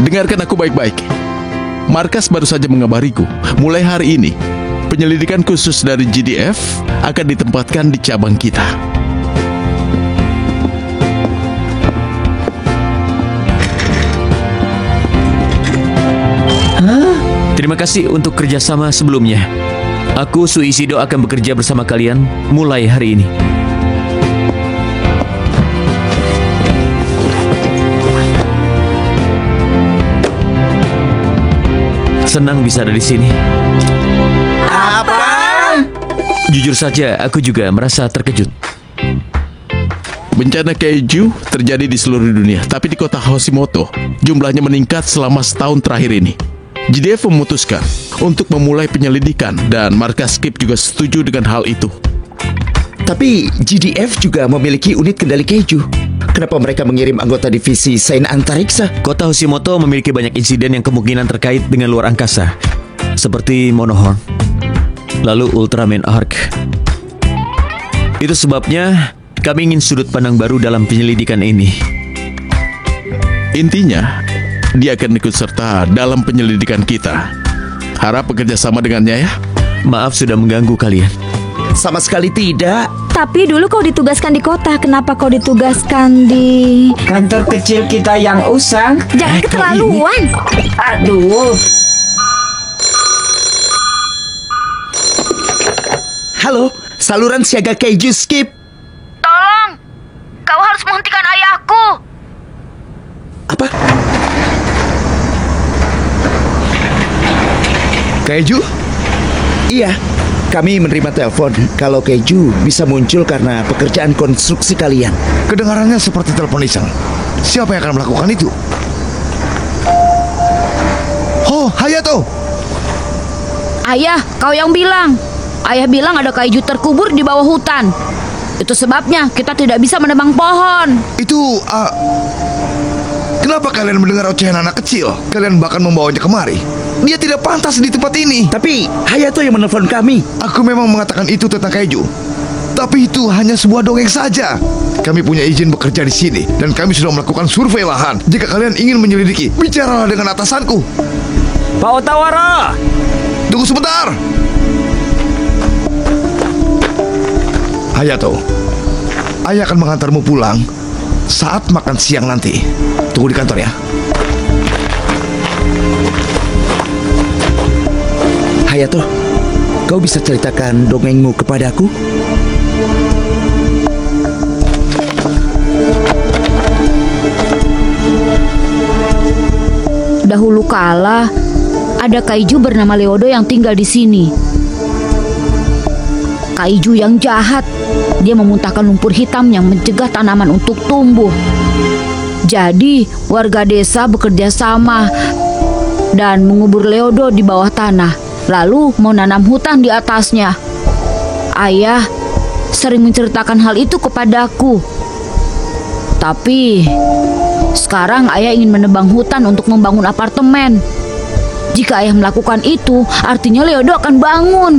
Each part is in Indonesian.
dengarkan aku baik-baik. Markas baru saja mengabariku, mulai hari ini penyelidikan khusus dari GDF akan ditempatkan di cabang kita. Terima kasih untuk kerjasama sebelumnya. Aku Suisido akan bekerja bersama kalian mulai hari ini. Senang bisa ada di sini. Apa? Jujur saja, aku juga merasa terkejut. Bencana kaiju terjadi di seluruh dunia, tapi di kota Hoshimoto jumlahnya meningkat selama setahun terakhir ini. GDF memutuskan untuk memulai penyelidikan dan markas Skip juga setuju dengan hal itu. Tapi GDF juga memiliki unit kendali keju. Kenapa mereka mengirim anggota divisi Sains Antariksa? Kota Hoshimoto memiliki banyak insiden yang kemungkinan terkait dengan luar angkasa, seperti Monohorn, lalu Ultraman Arc. Itu sebabnya kami ingin sudut pandang baru dalam penyelidikan ini. Intinya, dia akan ikut serta dalam penyelidikan kita. Harap bekerja sama dengannya ya. Maaf sudah mengganggu kalian. Sama sekali tidak. Tapi dulu kau ditugaskan di kota, kenapa kau ditugaskan di... Kantor kecil kita yang usang. Jangan keterlaluan. Aduh. Halo, saluran siaga keju Skip. Tolong, kau harus menghentikan ayahku. Apa? Keju? Iya, kami menerima telepon kalau keju bisa muncul karena pekerjaan konstruksi kalian. Kedengarannya seperti telepon iseng. Siapa yang akan melakukan itu? Oh, Hayato! Ayah, kau yang bilang. Ayah bilang ada kaiju terkubur di bawah hutan. Itu sebabnya kita tidak bisa menebang pohon. Itu, kenapa kalian mendengar ocehan anak kecil? Kalian bahkan membawanya kemari. Dia tidak pantas di tempat ini. Tapi Hayato yang menelpon kami. Aku memang mengatakan itu tentang keju. Tapi itu hanya sebuah dongeng saja. Kami punya izin bekerja di sini dan kami sudah melakukan survei lahan. Jika kalian ingin menyelidiki, bicaralah dengan atasanku. Pak Otawara! Tunggu sebentar. Hayato, ayah akan mengantarmu pulang saat makan siang nanti. Tunggu di kantor ya. Hayato, kau bisa ceritakan dongengmu kepadaku? Dahulu kala, ada kaiju bernama Leodo yang tinggal di sini. Kaiju yang jahat. Dia memuntahkan lumpur hitam yang mencegah tanaman untuk tumbuh. Jadi, warga desa bekerja sama dan mengubur Leodo di bawah tanah, lalu menanam hutan di atasnya. Ayah sering menceritakan hal itu kepadaku. Tapi sekarang ayah ingin menebang hutan untuk membangun apartemen. Jika ayah melakukan itu, artinya Leodo akan bangun.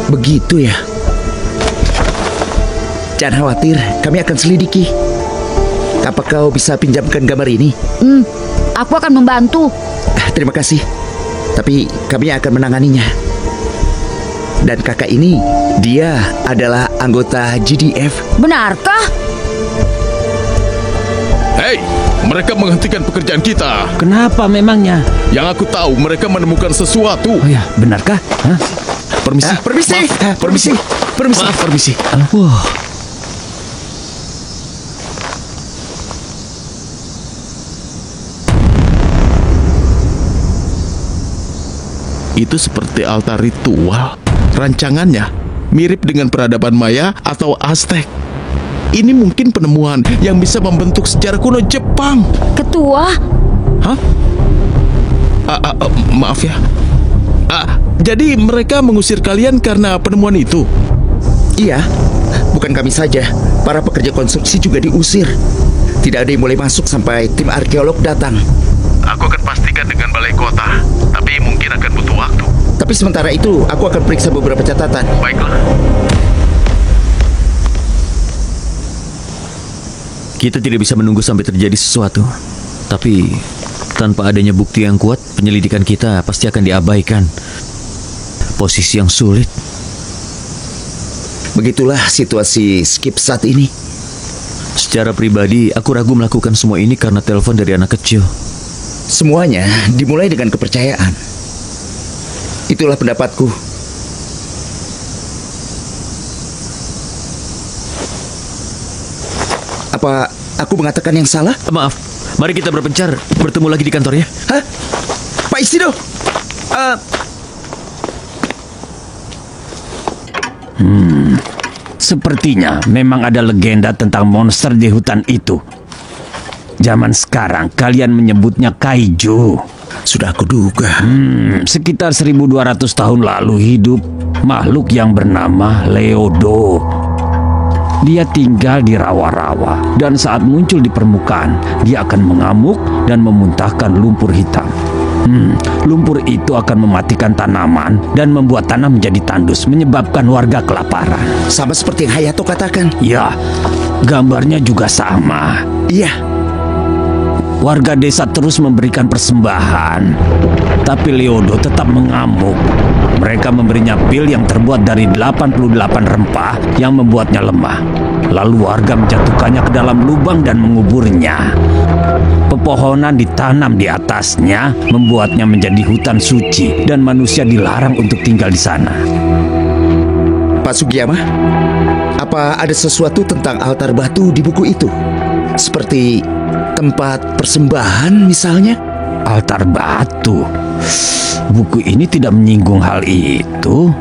Begitu ya. Jangan khawatir, kami akan selidiki. Apa kau bisa pinjamkan gambar ini? Aku akan membantu. Terima kasih. Tapi kami akan menanganinya. Dan kakak ini, dia adalah anggota GDF. Benarkah? Hei, mereka menghentikan pekerjaan kita. Kenapa memangnya? Yang aku tahu mereka menemukan sesuatu. Oh ya, benarkah? Hah? Permisi. Permisi. Maaf. Permisi. Permisi. Maaf, permisi. Itu seperti altar ritual. Rancangannya mirip dengan peradaban Maya atau Aztec. Ini mungkin penemuan yang bisa membentuk sejarah kuno Jepang. Ketua, Hah? Maaf ya. Jadi mereka mengusir kalian karena penemuan itu? Iya, bukan kami saja. Para pekerja konstruksi juga diusir. Tidak ada yang boleh masuk sampai tim arkeolog datang. Aku akan pastikan dengan balai kota, tapi mungkin akan butuh waktu. Tapi sementara itu, aku akan periksa beberapa catatan. Baiklah. Kita tidak bisa menunggu sampai terjadi sesuatu. Tapi Tanpa adanya bukti yang kuat, penyelidikan kita pasti akan diabaikan. Posisi yang sulit. Begitulah situasi Skip saat ini. Secara pribadi, aku ragu melakukan semua ini karena telepon dari anak kecil. Semuanya dimulai dengan kepercayaan. Itulah pendapatku. Apa aku mengatakan yang salah? Maaf, mari kita berpencar. Bertemu lagi di kantor ya. Hah? Pak Isido? Sepertinya memang ada legenda tentang monster di hutan itu. Zaman sekarang kalian menyebutnya kaiju. Sudah aku duga. Sekitar 1200 tahun lalu hidup makhluk yang bernama Leodo. Dia tinggal di rawa-rawa dan saat muncul di permukaan, dia akan mengamuk dan memuntahkan lumpur hitam. Lumpur itu akan mematikan tanaman dan membuat tanah menjadi tandus, menyebabkan warga kelaparan. Sama seperti yang Hayato katakan. Ya, gambarnya juga sama. Iya. Warga desa terus memberikan persembahan, tapi Leodo tetap mengamuk. Mereka memberinya pil yang terbuat dari 88 rempah yang membuatnya lemah. Lalu warga menjatuhkannya ke dalam lubang dan menguburnya. Pepohonan ditanam di atasnya, membuatnya menjadi hutan suci dan manusia dilarang untuk tinggal di sana. Pak Sugiyama, apa ada sesuatu tentang altar batu di buku itu? Seperti tempat persembahan misalnya? Altar batu. Buku ini tidak menyinggung hal itu.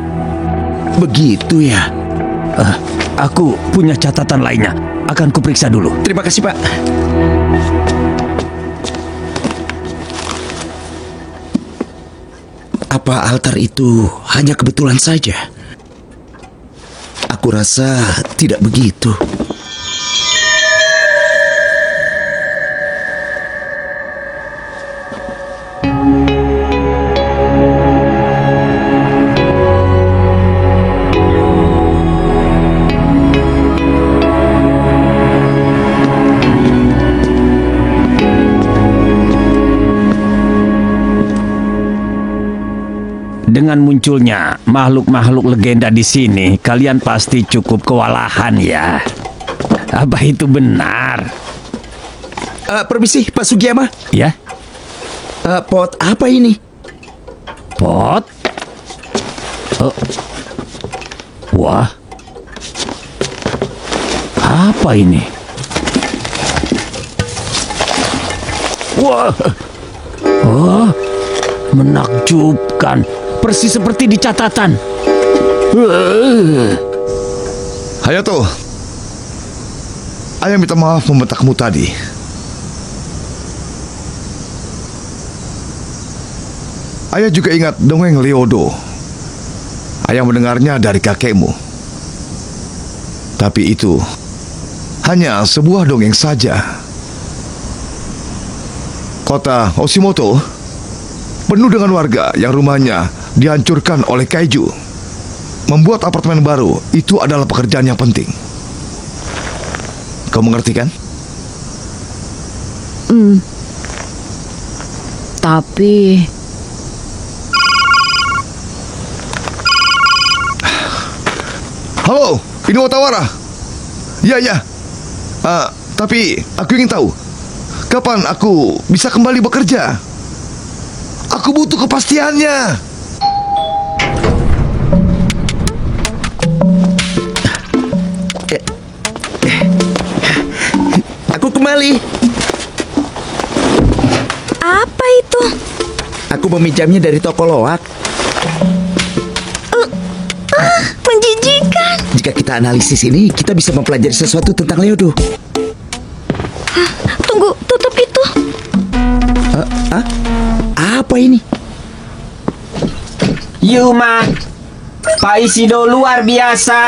Begitu ya. Aku punya catatan lainnya. Akan kuperiksa dulu. Terima kasih, Pak. Apa altar itu hanya kebetulan saja? Aku rasa tidak begitu. Dengan munculnya makhluk-makhluk legenda di sini, kalian pasti cukup kewalahan ya. Apa itu benar? Permisi, Pak Sugiyama. Ya, Pot apa ini? pot. Wah. Apa ini? Wah. Oh, menakjubkan. Persis seperti di catatan. Hayato, ayah minta maaf membentakmu tadi. Ayah juga ingat dongeng Leodo. Ayah mendengarnya dari kakekmu. Tapi itu hanya sebuah dongeng saja. Kota Hoshimoto penuh dengan warga yang rumahnya dihancurkan oleh kaiju. Membuat apartemen baru itu adalah pekerjaan yang penting. Kau mengerti kan? Tapi Halo, ini Otawara. Ya. Tapi aku ingin tahu kapan aku bisa kembali bekerja. Aku butuh kepastiannya. Aku kembali. Apa itu? Aku meminjamnya dari toko loak. Menjijikan. Jika kita analisis ini, kita bisa mempelajari sesuatu tentang Leodo. Tunggu, tutup itu. Apa ini? Yuma, Pak Isido luar biasa.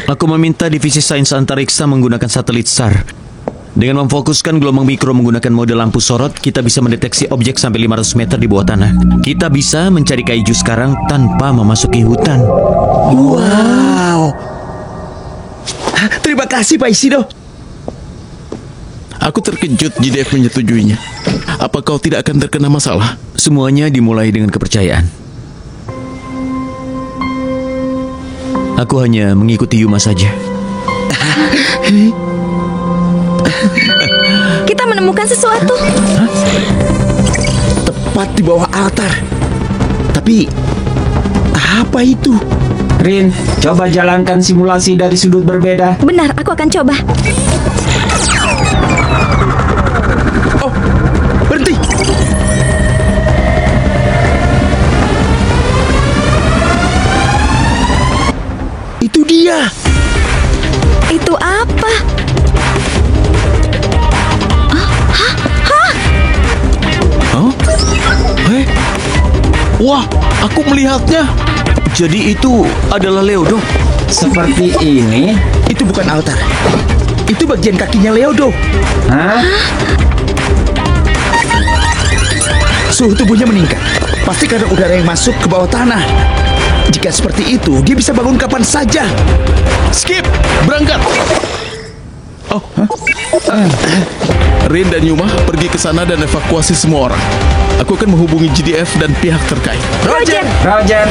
Aku meminta divisi sains antariksa menggunakan satelit SAR. Dengan memfokuskan gelombang mikro menggunakan mode lampu sorot, kita bisa mendeteksi objek sampai 500 meter di bawah tanah. Kita bisa mencari kaiju sekarang tanpa memasuki hutan. Wow. Terima kasih, Pak Isido. Aku terkejut JDF menyetujuinya. Apa kau tidak akan terkena masalah? Semuanya dimulai dengan kepercayaan. Aku hanya mengikuti Yuma saja. Kita menemukan sesuatu. Tepat di bawah altar. Tapi apa itu? Rin, coba jalankan simulasi dari sudut berbeda. Benar, aku akan coba. Oh, berhenti. Itu dia. Itu apa? Wah, aku melihatnya. Jadi itu adalah Leodo. Seperti ini. Itu bukan altar. Itu bagian kakinya Leodo. Hah? Suhu tubuhnya meningkat. Pasti karena udara yang masuk ke bawah tanah. Jika seperti itu, dia bisa bangun kapan saja. Skip, berangkat. Oh, Rin dan Yuma pergi ke sana dan evakuasi semua orang. Aku akan menghubungi JDF dan pihak terkait. Roger. Roger.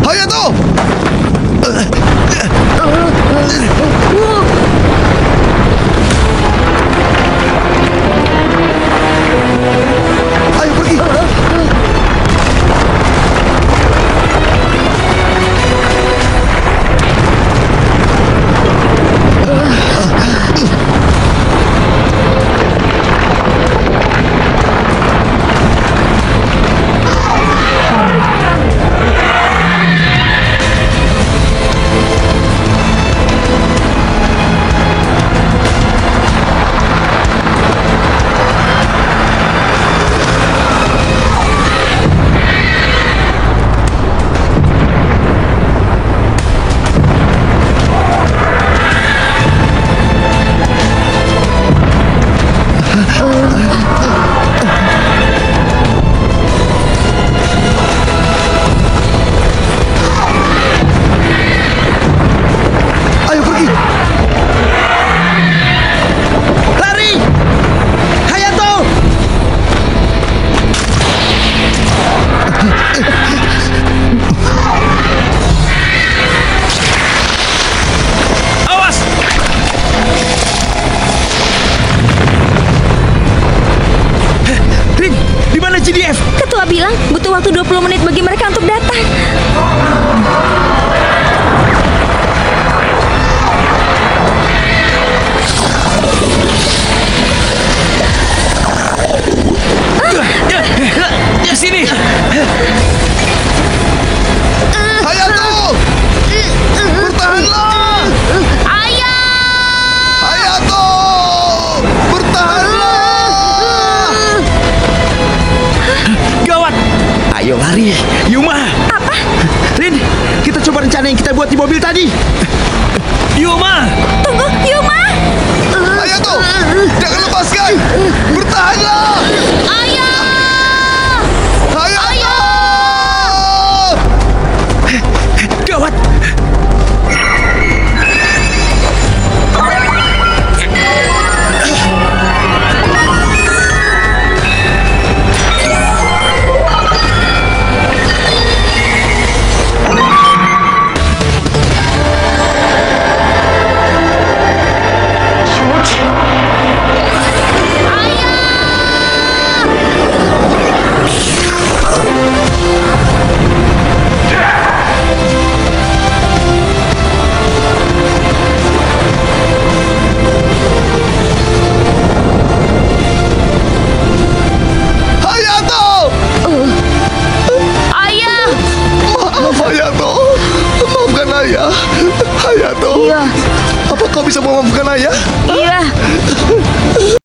Hayato! Ayo pergi. Ayo pergi. Lari! Hayato! Awas! Rin, di mana JDF? Ketua bilang butuh waktu 20 menit bagi mereka untuk datang. Di sini. Hayato! Bertahanlah! Ayah! Hayato! Bertahanlah! Gawat. Ayo lari, Yuma. Apa? Rin, kita coba rencana yang kita buat di mobil tadi. Yuma. Tunggu, Yuma! Hayato! Jangan lepaskan! Bertahanlah! Ayah! Hayato! Gawat. Hayato! Ayah! Maaf Hayato. Maafkan ayah. Hayato. Iya. Apa kau bisa memaafkan ayah? Iya.